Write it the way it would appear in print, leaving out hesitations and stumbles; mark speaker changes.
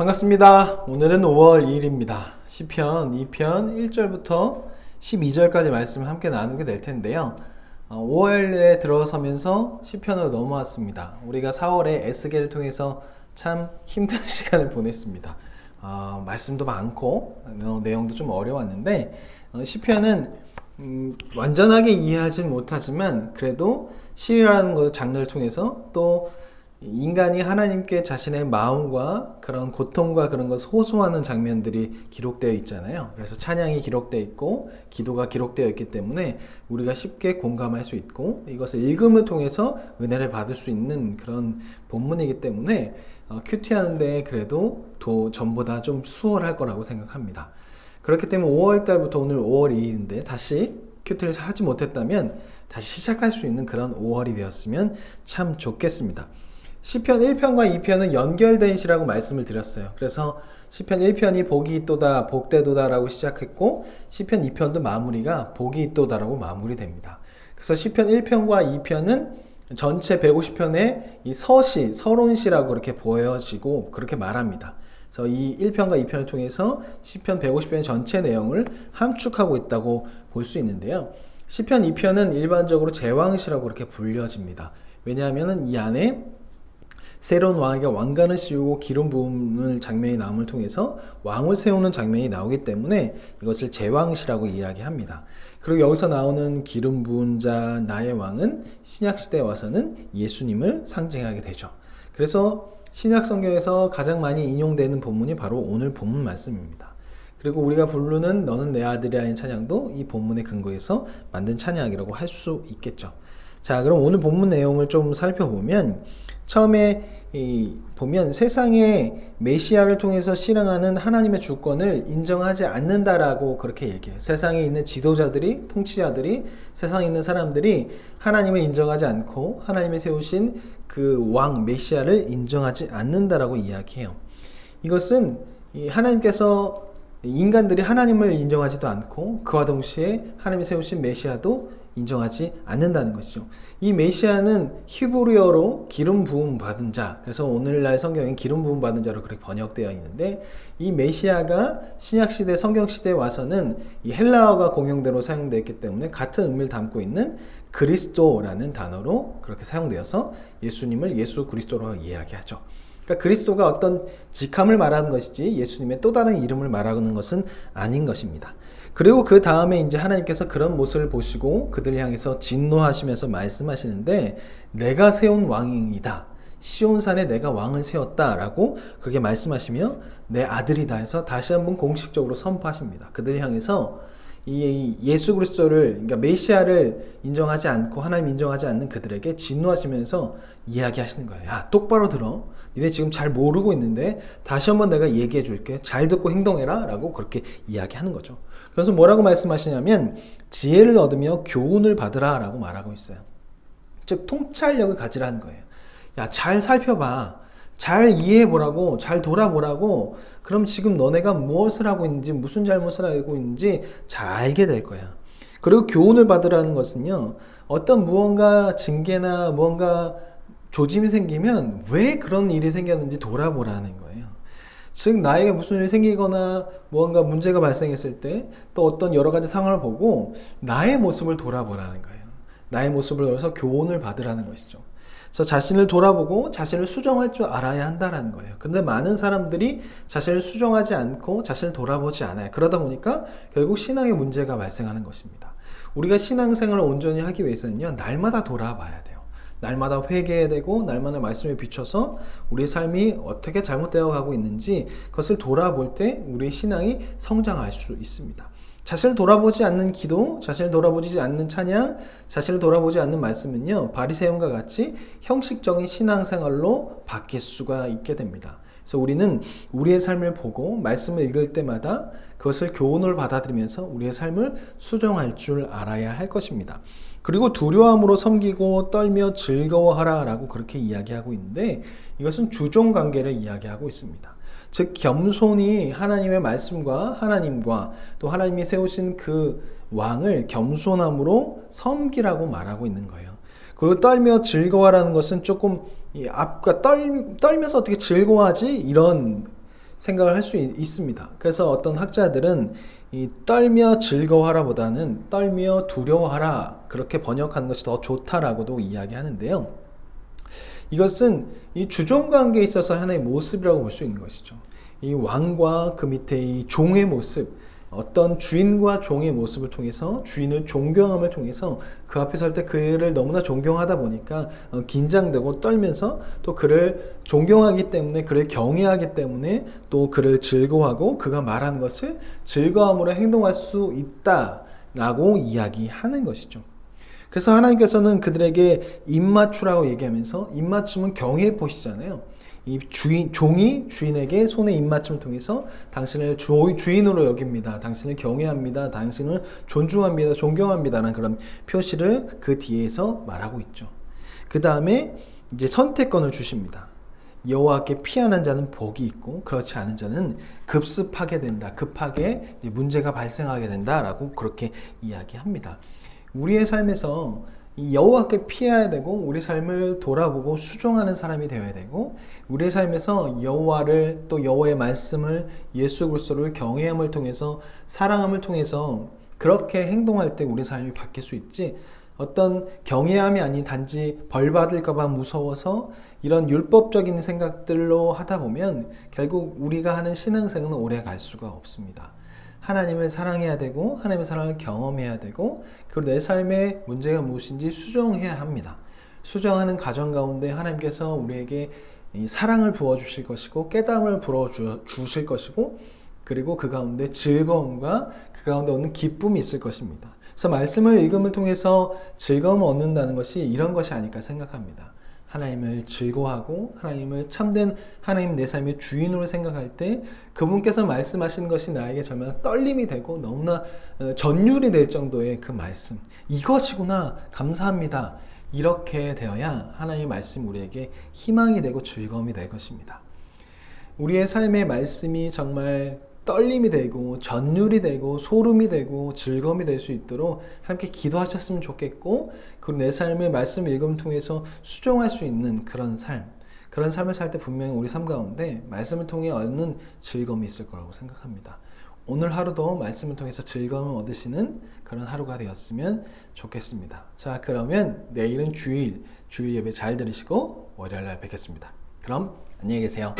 Speaker 1: 반갑습니다. 오늘은 5월 2일입니다. 시편 2편 1절부터 12절까지 말씀을 함께 나누게 될 텐데요. 5월에 들어서면서 시편으로 넘어왔습니다. 우리가 4월에 에스겔을 통해서 참 힘든 시간을 보냈습니다. 말씀도 많고 내용도 좀 어려웠는데 시편은 완전하게 이해하진 못하지만 그래도 시라는 것 장르를 통해서 또 인간이 하나님께 자신의 마음과 그런 고통과 그런 것을 호소하는 장면들이 기록되어 있잖아요. 그래서 찬양이 기록되어 있고 기도가 기록되어 있기 때문에 우리가 쉽게 공감할 수 있고 이것을 읽음을 통해서 은혜를 받을 수 있는 그런 본문이기 때문에 큐티하는데 그래도 전보다 좀 수월할 거라고 생각합니다. 그렇기 때문에 5월 달부터 오늘 5월 2일인데 다시 큐티를 하지 못했다면 다시 시작할 수 있는 그런 5월이 되었으면 참 좋겠습니다. 시편 1편과 2편은 연결된 시라고 말씀을 드렸어요. 그래서 시편 1편이 복이 있도다 복되도다 라고 시작했고 시편 2편도 마무리가 복이 있도다 라고 마무리됩니다. 그래서 시편 1편과 2편은 전체 150편의 이 서시, 서론시라고 그렇게 보여지고 그렇게 말합니다. 그래서 이 1편과 2편을 통해서 시편 150편의 전체 내용을 함축하고 있다고 볼 수 있는데요. 시편 2편은 일반적으로 제왕시라고 그렇게 불려집니다. 왜냐하면 이 안에 새로운 왕에게 왕관을 씌우고 기름 부음을 장면이 나옴을 통해서 왕을 세우는 장면이 나오기 때문에 이것을 제왕시라고 이야기합니다. 그리고 여기서 나오는 기름 부은 자 나의 왕은 신약시대에 와서는 예수님을 상징하게 되죠. 그래서 신약 성경에서 가장 많이 인용되는 본문이 바로 오늘 본문 말씀입니다. 그리고 우리가 부르는 너는 내 아들이라는 찬양도 이 본문의 근거에서 만든 찬양이라고 할 수 있겠죠. 자, 그럼 오늘 본문 내용을 좀 살펴보면 처음에 보면 세상의 메시아를 통해서 실행하는 하나님의 주권을 인정하지 않는다라고 그렇게 얘기해요. 세상에 있는 지도자들이, 통치자들이, 세상에 있는 사람들이 하나님을 인정하지 않고 하나님이 세우신 그 왕 메시아를 인정하지 않는다라고 이야기해요. 이것은 하나님께서 인간들이 하나님을 인정하지도 않고 그와 동시에 하나님이 세우신 메시아도 인정하지 않는다는 것이죠. 이 메시아는 히브리어로 기름 부음 받은 자, 그래서 오늘날 성경엔 기름 부음 받은 자로 그렇게 번역되어 있는데 이 메시아가 신약시대 성경시대에 와서는 이 헬라어가 공용대로 사용되었기 때문에 같은 의미를 담고 있는 그리스도라는 단어로 그렇게 사용되어서 예수님을 예수 그리스도로 이야기하죠. 그러니까 그리스도가 어떤 직함을 말하는 것이지 예수님의 또 다른 이름을 말하는 것은 아닌 것입니다. 그리고 그 다음에 이제 하나님께서 그런 모습을 보시고 그들을 향해서 진노하시면서 말씀하시는데 내가 세운 왕이다. 시온산에 내가 왕을 세웠다라고 그렇게 말씀하시며 내 아들이다 해서 다시 한번 공식적으로 선포하십니다. 그들을 향해서 이 예수 그리스도를 그러니까 메시아를 인정하지 않고 하나님 인정하지 않는 그들에게 진노하시면서 이야기하시는 거예요. 야, 똑바로 들어. 니네 지금 잘 모르고 있는데 다시 한번 내가 얘기해 줄게. 잘 듣고 행동해라 라고 그렇게 이야기하는 거죠. 그래서 뭐라고 말씀하시냐면 지혜를 얻으며 교훈을 받으라 라고 말하고 있어요. 즉 통찰력을 가지라는 거예요. 야, 잘 살펴봐. 잘 이해해보라고, 잘 돌아보라고. 그럼 지금 너네가 무엇을 하고 있는지, 무슨 잘못을 하고 있는지 잘 알게 될 거야. 그리고 교훈을 받으라는 것은요, 어떤 무언가 징계나 무언가 조짐이 생기면 왜 그런 일이 생겼는지 돌아보라는 거예요. 즉 나에게 무슨 일이 생기거나 무언가 문제가 발생했을 때 또 어떤 여러 가지 상황을 보고 나의 모습을 돌아보라는 거예요. 나의 모습을 넣어서 교훈을 받으라는 것이죠. 그래서 자신을 돌아보고 자신을 수정할 줄 알아야 한다는 거예요. 그런데 많은 사람들이 자신을 수정하지 않고 자신을 돌아보지 않아요. 그러다 보니까 결국 신앙에 문제가 발생하는 것입니다. 우리가 신앙생활을 온전히 하기 위해서는요, 날마다 돌아봐야 돼요. 날마다 회개해야 되고 날마다 말씀에 비춰서 우리의 삶이 어떻게 잘못되어 가고 있는지 그것을 돌아볼 때 우리의 신앙이 성장할 수 있습니다. 자신을 돌아보지 않는 기도, 자신을 돌아보지 않는 찬양, 자신을 돌아보지 않는 말씀은요, 바리새인과 같이 형식적인 신앙생활로 바뀔 수가 있게 됩니다. 그래서 우리는 우리의 삶을 보고 말씀을 읽을 때마다 그것을 교훈을 받아들이면서 우리의 삶을 수정할 줄 알아야 할 것입니다. 그리고 두려움으로 섬기고 떨며 즐거워하라 라고 그렇게 이야기하고 있는데 이것은 주종관계를 이야기하고 있습니다. 즉 겸손히 하나님의 말씀과 하나님과 또 하나님이 세우신 그 왕을 겸손함으로 섬기라고 말하고 있는 거예요. 그리고 떨며 즐거워라는 것은 조금 앞과 떨면서 어떻게 즐거워하지? 이런 생각을 할 수 있습니다. 그래서 어떤 학자들은 이 떨며 즐거워하라 보다는 떨며 두려워하라 그렇게 번역하는 것이 더 좋다라고도 이야기하는데요. 이것은 이 주종 관계에 있어서 하나의 모습이라고 볼 수 있는 것이죠. 이 왕과 그 밑에 이 종의 모습, 어떤 주인과 종의 모습을 통해서 주인을 존경함을 통해서 그 앞에 설 때 그를 너무나 존경하다 보니까 긴장되고 떨면서 또 그를 존경하기 때문에 그를 경외하기 때문에 또 그를 즐거워하고 그가 말하는 것을 즐거움으로 행동할 수 있다라고 이야기하는 것이죠. 그래서 하나님께서는 그들에게 입맞추라고 얘기하면서 입맞춤은 경외의 표시잖아요. 이 종이 주인에게 손의 입맞춤을 통해서 당신을 주인으로 여깁니다. 당신을 경외합니다. 당신을 존중합니다. 존경합니다라는 그런 표시를 그 뒤에서 말하고 있죠. 그 다음에 이제 선택권을 주십니다. 여호와께 피하는 자는 복이 있고 그렇지 않은 자는 급습하게 된다. 급하게 문제가 발생하게 된다라고 그렇게 이야기합니다. 우리의 삶에서 이 여호와께 피해야 되고 우리 삶을 돌아보고 수종하는 사람이 되어야 되고 우리의 삶에서 여호와를 또 여호와의 말씀을 예수 그리스도를 경외함을 통해서 사랑함을 통해서 그렇게 행동할 때 우리 삶이 바뀔 수 있지 어떤 경외함이 아닌 단지 벌 받을까 봐 무서워서 이런 율법적인 생각들로 하다 보면 결국 우리가 하는 신앙생활은 오래 갈 수가 없습니다. 하나님을 사랑해야 되고 하나님의 사랑을 경험해야 되고 그리고 내 삶의 문제가 무엇인지 수정해야 합니다. 수정하는 과정 가운데 하나님께서 우리에게 이 사랑을 부어주실 것이고 깨달음을 부어주실 것이고 그리고 그 가운데 즐거움과 그 가운데 얻는 기쁨이 있을 것입니다. 그래서 말씀을 읽음을 통해서 즐거움을 얻는다는 것이 이런 것이 아닐까 생각합니다. 하나님을 즐거워하고 하나님을 참된 하나님 내 삶의 주인으로 생각할 때 그분께서 말씀하시는 것이 나에게 정말 떨림이 되고 너무나 전율이 될 정도의 그 말씀 이것이구나 감사합니다. 이렇게 되어야 하나님의 말씀이 우리에게 희망이 되고 즐거움이 될 것입니다. 우리의 삶의 말씀이 정말 떨림이 되고 전율이 되고 소름이 되고 즐거움이 될 수 있도록 함께 기도하셨으면 좋겠고 그리고 내 삶의 말씀 읽음 통해서 수정할 수 있는 그런 삶을 살 때 분명히 우리 삶 가운데 말씀을 통해 얻는 즐거움이 있을 거라고 생각합니다. 오늘 하루도 말씀을 통해서 즐거움을 얻으시는 그런 하루가 되었으면 좋겠습니다. 자, 그러면 내일은 주일 예배 잘 들으시고 월요일 날 뵙겠습니다. 그럼 안녕히 계세요.